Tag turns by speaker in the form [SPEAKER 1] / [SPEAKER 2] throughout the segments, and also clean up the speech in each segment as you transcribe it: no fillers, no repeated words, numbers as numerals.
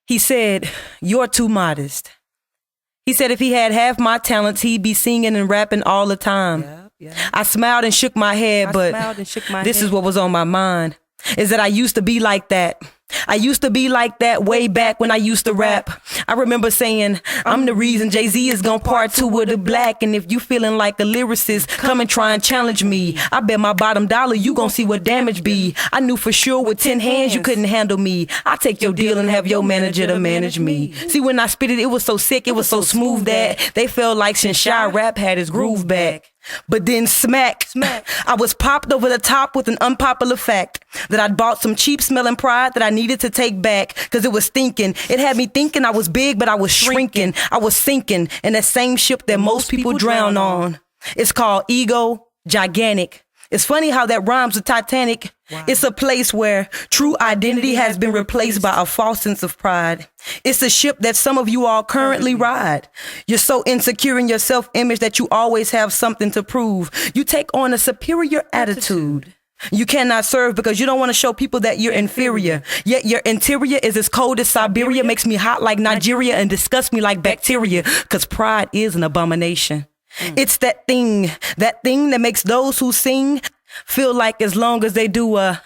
[SPEAKER 1] He said, "You're too modest." He said if he had half my talents, he'd be singing and rapping all the time. I smiled and shook my head, but this is what was on my mind, is that I used to be like that. I used to be like that way back when I used to rap. I remember saying, I'm the reason Jay-Z is gonna part 2 with the black. And if you feeling like a lyricist, come and try and challenge me. I bet my bottom dollar you gonna see what damage be. I knew for sure with 10 hands you couldn't handle me. I take your deal and have your manager to manage me. See, when I spit it, it was so sick, it was so smooth that they felt like since Shy Rap had his groove back. But then smack, I was popped over the top with an unpopular fact that I'd bought some cheap smelling pride that I needed to take back, cause it was thinking. It had me thinking I was big, but I was shrinking. I was sinking in that same ship that most people drown on. It's called ego, gigantic. It's funny how that rhymes with Titanic. Wow. It's a place where true identity has been replaced by a false sense of pride. It's a ship that some of you all currently ride. You're so insecure in your self-image that you always have something to prove. You take on a superior attitude. You cannot serve because you don't want to show people that you're inferior. Yet your interior is as cold as Siberia, makes me hot like Nigeria, and disgusts me like bacteria, because pride is an abomination. It's that thing that makes those who sing feel like as long as they do a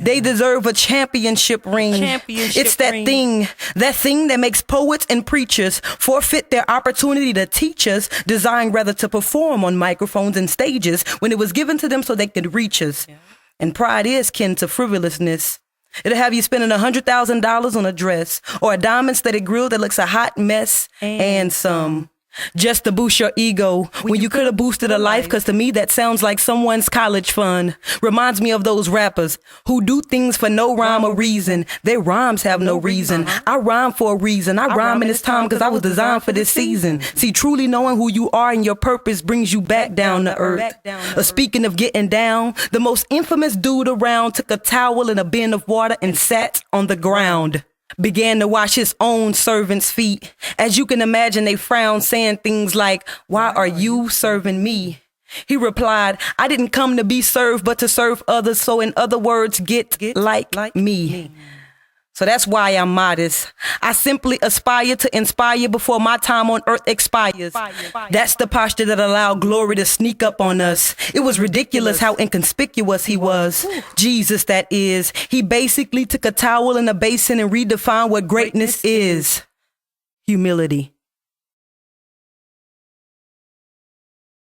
[SPEAKER 1] they deserve a championship ring. It's that thing that makes poets and preachers forfeit their opportunity to teach us, designed rather to perform on microphones and stages when it was given to them so they could reach us. And pride is kin to frivolousness. It'll have you spending $100,000 on a dress or a diamond-studded grill that looks a hot mess and some. Just to boost your ego when you could have boosted a life, because to me that sounds like someone's college fund. Reminds me of those rappers who do things for no rhyme or reason. Their rhymes have no reason. I rhyme for a reason. I rhyme in this time because I was designed for this season. See, truly knowing who you are and your purpose brings you back down to earth. Speaking of getting down, the most infamous dude around took a towel and a bin of water and sat on the ground. Began to wash his own servants' feet. As you can imagine, they frowned, saying things like, "Why are you serving me?" He replied, "I didn't come to be served, but to serve others. So in other words, get like me." So that's why I'm modest. I simply aspire to inspire before my time on earth expires. That's the posture that allowed glory to sneak up on us. It was ridiculous how inconspicuous he was. Jesus, that is. He basically took a towel and a basin and redefined what greatness is. Humility.